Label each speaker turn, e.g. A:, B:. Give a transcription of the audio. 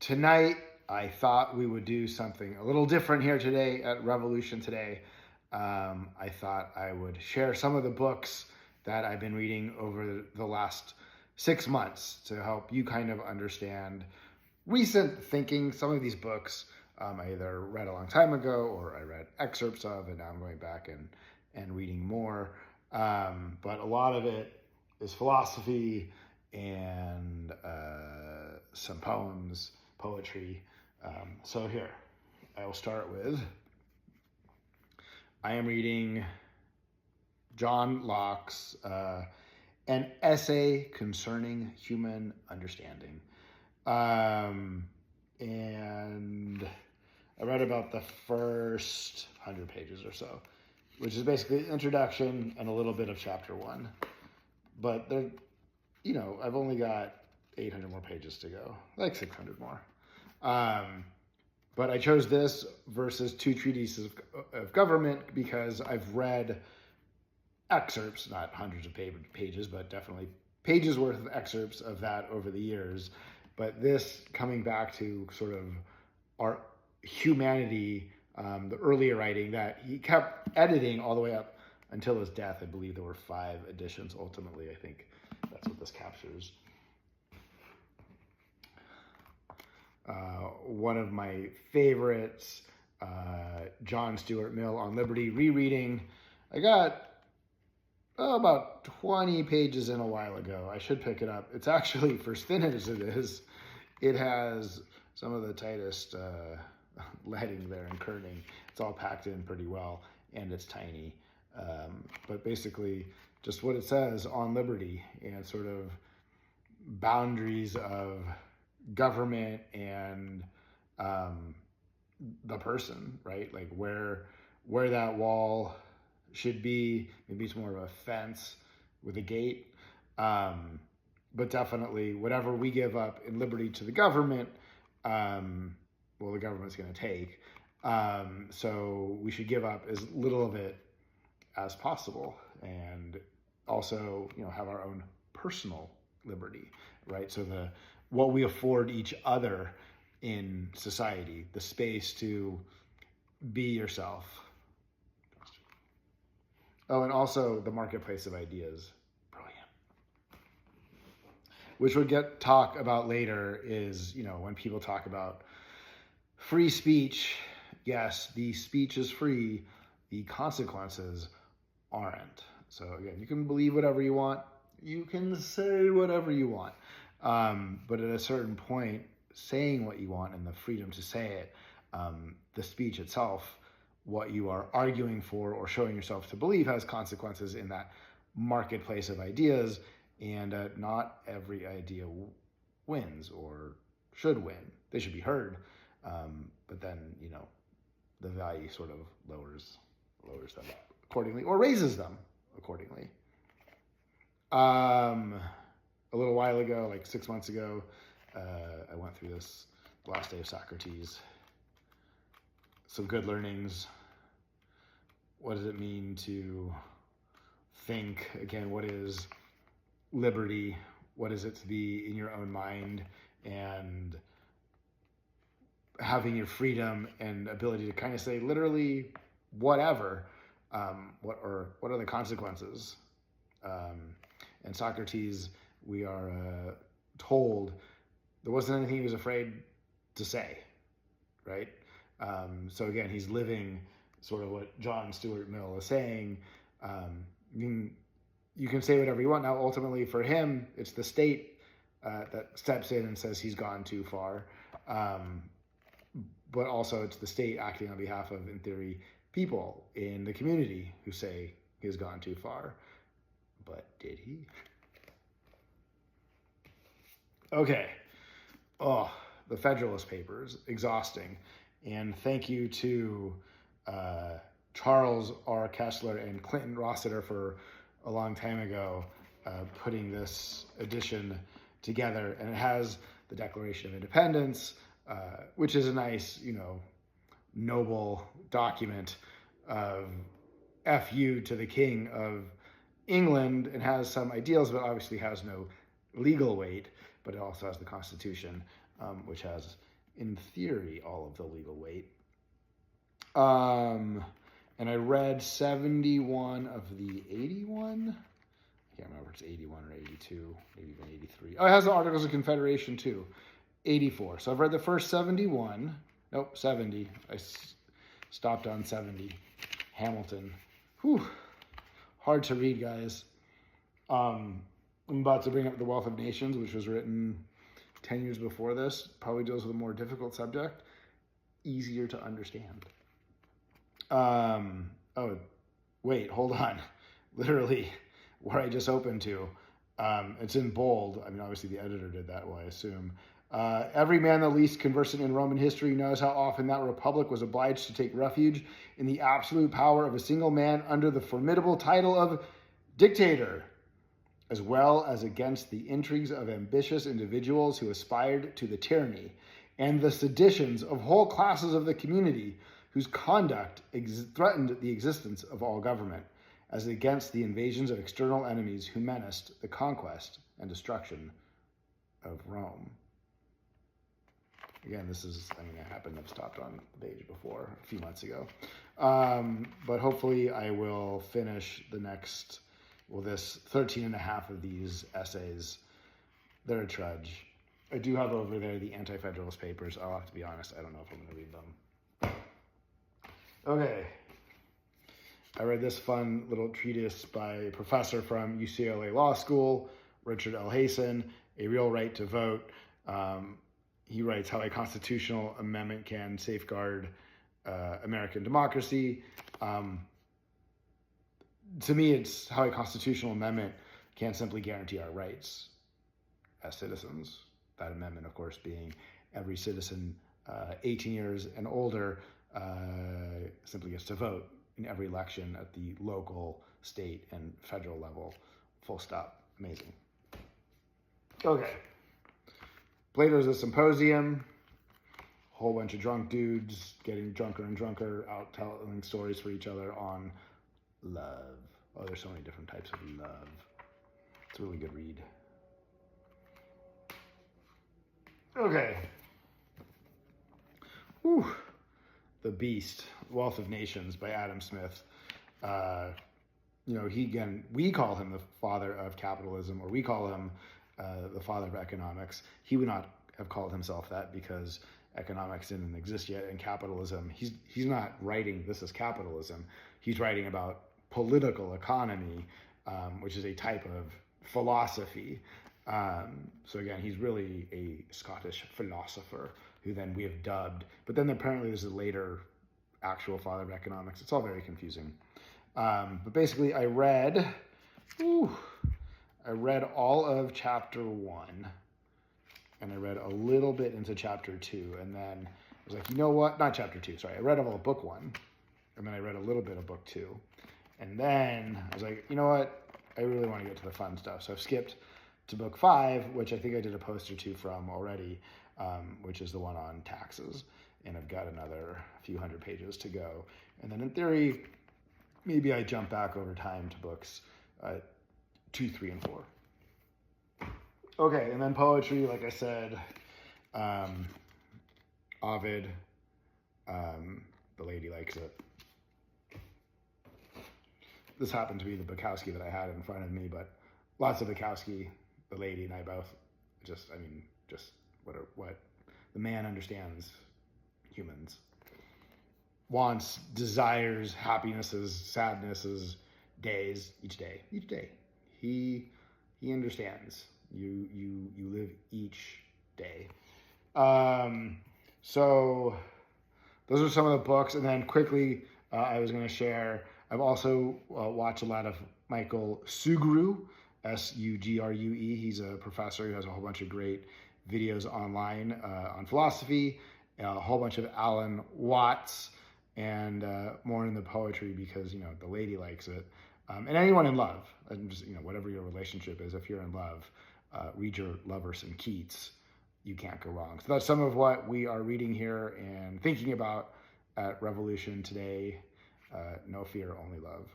A: tonight I thought we would do something a little different here today at Revolution Today. I thought I would share some of the books that I've been reading over the last 6 months to help you kind of understand recent thinking. Some of these books I either read a long time ago or I read excerpts of, and now I'm going back and reading more. But a lot of it is philosophy and some poems, poetry. So here, I will start with, I am reading John Locke's An Essay Concerning Human Understanding. And I read about the first 100 pages or so, which is basically the introduction and a little bit of chapter 1. But they're, I've only got 800 more pages to go, like 600 more. But I chose this versus 2 treatises of government because I've read excerpts, not hundreds of pages, but definitely pages worth of excerpts of that over the years. But this coming back to sort of our humanity, the earlier writing that he kept editing all the way up until his death. I believe there were 5 editions ultimately. I think that's what this captures. One of my favorites, John Stuart Mill on Liberty, rereading. I got about 20 pages in a while ago. I should pick it up. It's actually, for as thin as it is, it has some of the tightest leading there and kerning. It's all packed in pretty well, and it's tiny. But basically, just what it says on liberty and sort of boundaries of government and the person, right? Like where that wall should be. Maybe it's more of a fence with a gate. But definitely whatever we give up in liberty to the government, the government's going to take. So we should give up as little of it as possible, and also, have our own personal liberty, right? So what we afford each other in society, the space to be yourself. Oh, and also the marketplace of ideas. Brilliant. Which we'll talk about later is, when people talk about free speech, yes, the speech is free, the consequences aren't. So again, you can believe whatever you want, you can say whatever you want, but at a certain point, saying what you want and the freedom to say it, the speech itself, what you are arguing for or showing yourself to believe, has consequences in that marketplace of ideas, and not every idea wins or should win. They should be heard, but then, the value sort of lowers them accordingly, or raises them accordingly. A little while ago, like 6 months ago, I went through this The Last Day of Socrates. Some good learnings. What does it mean to think? Again, what is liberty? What is it to be in your own mind and having your freedom and ability to kind of say literally whatever? What are the consequences? And Socrates, we are told there wasn't anything he was afraid to say, right? So again, he's living sort of what John Stuart Mill is saying. You can say whatever you want. Now, ultimately, for him, it's the state that steps in and says he's gone too far. But also, it's the state acting on behalf of, in theory, people in the community who say he has gone too far. But did he? Okay. Oh, the Federalist Papers, exhausting. And thank you to Charles R. Kessler and Clinton Rossiter for a long time ago putting this edition together. And it has the Declaration of Independence, which is a nice, noble document of FU to the King of England, and has some ideals, but obviously has no legal weight. But it also has the Constitution, which has in theory, all of the legal weight. And I read 71 of the 81. I can't remember if it's 81 or 82, maybe even 83. Oh, it has the Articles of Confederation too. 84. So I've read the first 71. Nope, 70. I stopped on 70. Hamilton. Whew. Hard to read, guys. I'm about to bring up The Wealth of Nations, which was written 10 years before this. Probably deals with a more difficult subject. Easier to understand. Oh, wait, hold on. Literally, where I just opened to. It's in bold. I mean, obviously the editor did that, well, I assume. Every man the least conversant in Roman history knows how often that republic was obliged to take refuge in the absolute power of a single man under the formidable title of dictator, as well as against the intrigues of ambitious individuals who aspired to the tyranny and the seditions of whole classes of the community whose conduct threatened the existence of all government, as against the invasions of external enemies who menaced the conquest and destruction of Rome. Again, this is, I mean, I happen to have stopped on the page before a few months ago. But hopefully I will finish this 13 and a half of these essays. They're a trudge. I do have over there the Anti-Federalist papers. I'll have to be honest, I don't know if I'm going to read them. Okay. I read this fun little treatise by a professor from UCLA Law School, Richard L. Hasen, A Real Right to Vote. He writes how a constitutional amendment can safeguard American democracy. To me, it's how a constitutional amendment can simply guarantee our rights as citizens. That amendment, of course, being every citizen 18 years and older simply gets to vote in every election at the local, state, and federal level. Full stop. Amazing. Okay. Plato's a symposium. A whole bunch of drunk dudes getting drunker and drunker, out telling stories for each other on love. Oh, there's so many different types of love. It's a really good read. Okay. Whew. The Beast, Wealth of Nations by Adam Smith. We call him the father of capitalism, or we call him the father of economics. He would not have called himself that because economics didn't exist yet, and capitalism, he's not writing this is capitalism. He's writing about political economy, which is a type of philosophy. So again, he's really a Scottish philosopher who then we have dubbed, but then apparently there's a later actual father of economics. It's all very confusing. But basically I read all of chapter 1, and I read a little bit into chapter 2, and then I was like, you know what? Not chapter 2, sorry. I read all of book 1, and then I read a little bit of book 2. And then I was like, you know what? I really want to get to the fun stuff. So I've skipped to book 5, which I think I did a post or two from already, which is the one on taxes. And I've got another few hundred pages to go. And then in theory, maybe I jump back over time to books 2, 3, and 4. Okay, and then poetry, like I said, Ovid, The Lady Likes It. This happened to be the Bukowski that I had in front of me, but lots of Bukowski. The lady and I both just what the man understands humans. Wants, desires, happinesses, sadnesses, days, each day. He understands. You live each day. So those are some of the books. And then quickly, I was going to share, I've also watched a lot of Michael Sugrue, Sugrue. He's a professor who has a whole bunch of great videos online on philosophy, a whole bunch of Alan Watts, and more in the poetry because, the lady likes it. And anyone in love, and just, whatever your relationship is, if you're in love, read your lovers and Keats. You can't go wrong. So that's some of what we are reading here and thinking about at Revolution today. No fear, only love.